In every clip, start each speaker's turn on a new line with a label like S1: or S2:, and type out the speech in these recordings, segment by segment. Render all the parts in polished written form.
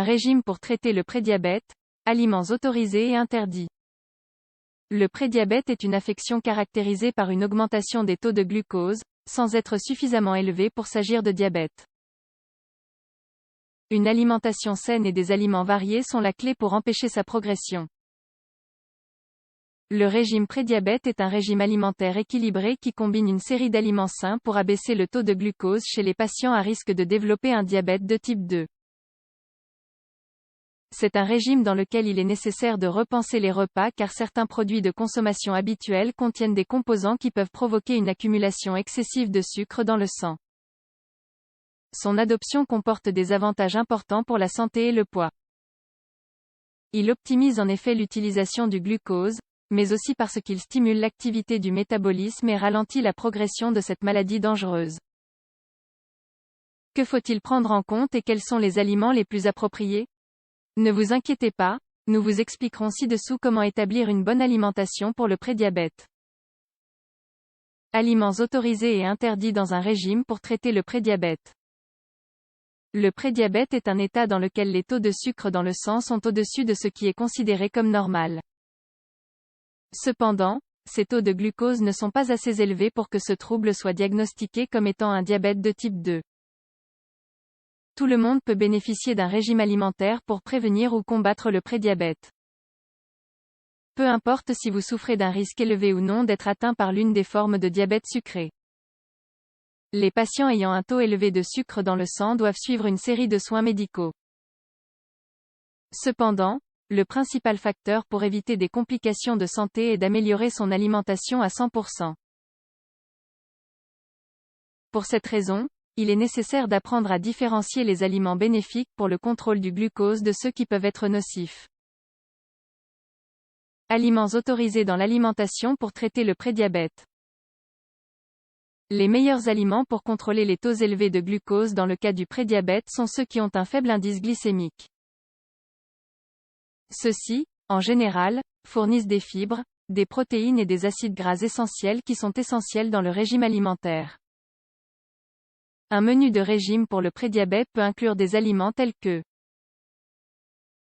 S1: régime pour traiter le prédiabète, aliments autorisés et interdits. Le prédiabète est une affection caractérisée par une augmentation des taux de glucose, sans être suffisamment élevé pour s'agir de diabète. Une alimentation saine et des aliments variés sont la clé pour empêcher sa progression. Le régime prédiabète est un régime alimentaire équilibré qui combine une série d'aliments sains pour abaisser le taux de glucose chez les patients à risque de développer un diabète de type 2. C'est un régime dans lequel il est nécessaire de repenser les repas car certains produits de consommation habituels contiennent des composants qui peuvent provoquer une accumulation excessive de sucre dans le sang. Son adoption comporte des avantages importants pour la santé et le poids. Il optimise en effet l'utilisation du glucose, mais aussi parce qu'il stimule l'activité du métabolisme et ralentit la progression de cette maladie dangereuse. Que faut-il prendre en compte et quels sont les aliments les plus appropriés? Ne vous inquiétez pas, nous vous expliquerons ci-dessous comment établir une bonne alimentation pour le prédiabète. Aliments autorisés et interdits dans un régime pour traiter le prédiabète. Le prédiabète est un état dans lequel les taux de sucre dans le sang sont au-dessus de ce qui est considéré comme normal. Cependant, ces taux de glucose ne sont pas assez élevés pour que ce trouble soit diagnostiqué comme étant un diabète de type 2. Tout le monde peut bénéficier d'un régime alimentaire pour prévenir ou combattre le prédiabète. Peu importe si vous souffrez d'un risque élevé ou non d'être atteint par l'une des formes de diabète sucré. Les patients ayant un taux élevé de sucre dans le sang doivent suivre une série de soins médicaux. Cependant, le principal facteur pour éviter des complications de santé est d'améliorer son alimentation à 100%. Pour cette raison, il est nécessaire d'apprendre à différencier les aliments bénéfiques pour le contrôle du glucose de ceux qui peuvent être nocifs. Aliments autorisés dans l'alimentation pour traiter le prédiabète. Les meilleurs aliments pour contrôler les taux élevés de glucose dans le cas du prédiabète sont ceux qui ont un faible indice glycémique. Ceux-ci, en général, fournissent des fibres, des protéines et des acides gras essentiels qui sont essentiels dans le régime alimentaire. Un menu de régime pour le prédiabète peut inclure des aliments tels que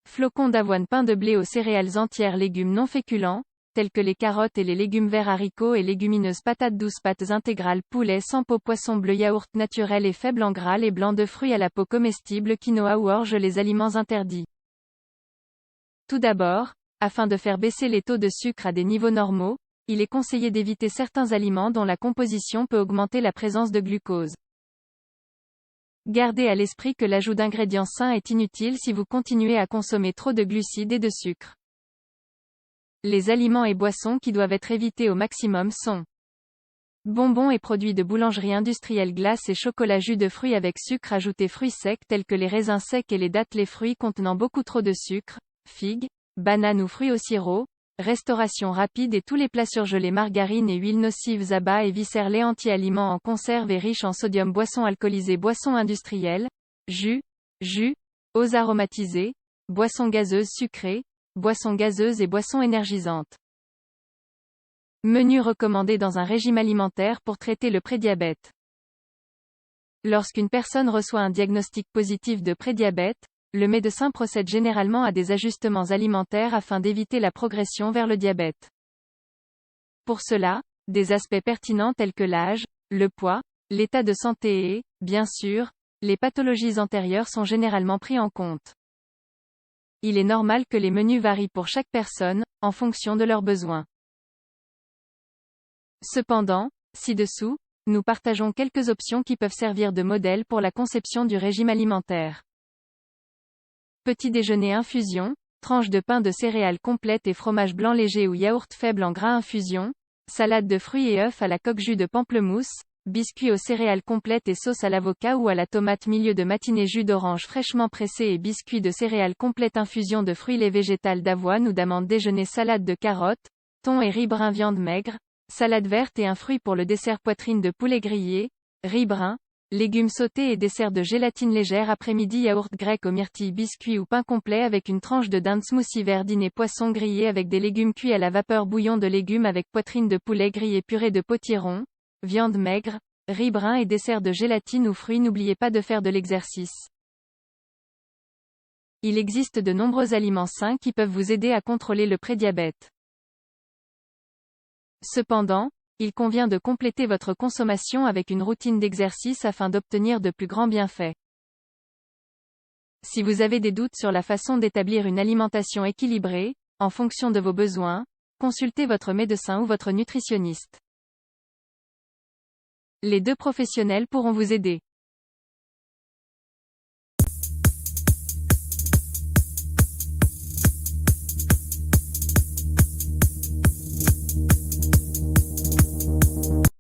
S1: flocons d'avoine, pain de blé aux céréales entières, légumes non féculents, tels que les carottes et les légumes verts, haricots et légumineuses, patates douces, pâtes intégrales, poulet sans peau, poisson bleu, yaourt naturel et faible en gras, les blancs de fruits à la peau comestible, quinoa ou orge. Les aliments interdits. Tout d'abord, afin de faire baisser les taux de sucre à des niveaux normaux, il est conseillé d'éviter certains aliments dont la composition peut augmenter la présence de glucose. Gardez à l'esprit que l'ajout d'ingrédients sains est inutile si vous continuez à consommer trop de glucides et de sucre. Les aliments et boissons qui doivent être évités au maximum sont bonbons et produits de boulangerie industrielle, glaces et chocolat, jus de fruits avec sucre ajouté, fruits secs tels que les raisins secs et les dattes, les fruits contenant beaucoup trop de sucre, figues, bananes ou fruits au sirop, restauration rapide et tous les plats surgelés, margarine et huiles nocives, abats et viscères, lait entier, aliments en conserve et riches en sodium, boissons alcoolisées, boissons industrielles, jus, eaux aromatisées, boissons gazeuses sucrées, boissons gazeuses et boissons énergisantes. Menu recommandé dans un régime alimentaire pour traiter le prédiabète. Lorsqu'une personne reçoit un diagnostic positif de prédiabète, le médecin procède généralement à des ajustements alimentaires afin d'éviter la progression vers le diabète. Pour cela, des aspects pertinents tels que l'âge, le poids, l'état de santé et, bien sûr, les pathologies antérieures sont généralement pris en compte. Il est normal que les menus varient pour chaque personne, en fonction de leurs besoins. Cependant, ci-dessous, nous partageons quelques options qui peuvent servir de modèle pour la conception du régime alimentaire. Petit déjeuner, infusion, tranche de pain de céréales complète et fromage blanc léger ou yaourt faible en gras, infusion, salade de fruits et œufs à la coque, jus de pamplemousse, biscuits aux céréales complètes et sauce à l'avocat ou à la tomate, milieu de matinée, jus d'orange fraîchement pressé et biscuits de céréales complètes, infusion de fruits, lait végétal d'avoine ou d'amande, déjeuner, salade de carottes, thon et riz brun, viande maigre, salade verte et un fruit pour le dessert, poitrine de poulet grillé, riz brun, légumes sautés et dessert de gélatine légère, après-midi, yaourt grec aux myrtilles, biscuits ou pain complet avec une tranche de dinde, smoothie vert, dîner, poisson grillé avec des légumes cuits à la vapeur, bouillon de légumes avec poitrine de poulet grillé, purée de potiron, viande maigre, riz brun et dessert de gélatine ou fruits. N'oubliez pas de faire de l'exercice. Il existe de nombreux aliments sains qui peuvent vous aider à contrôler le prédiabète. Cependant, il convient de compléter votre consommation avec une routine d'exercice afin d'obtenir de plus grands bienfaits. Si vous avez des doutes sur la façon d'établir une alimentation équilibrée, en fonction de vos besoins, consultez votre médecin ou votre nutritionniste. Les deux professionnels pourront vous aider.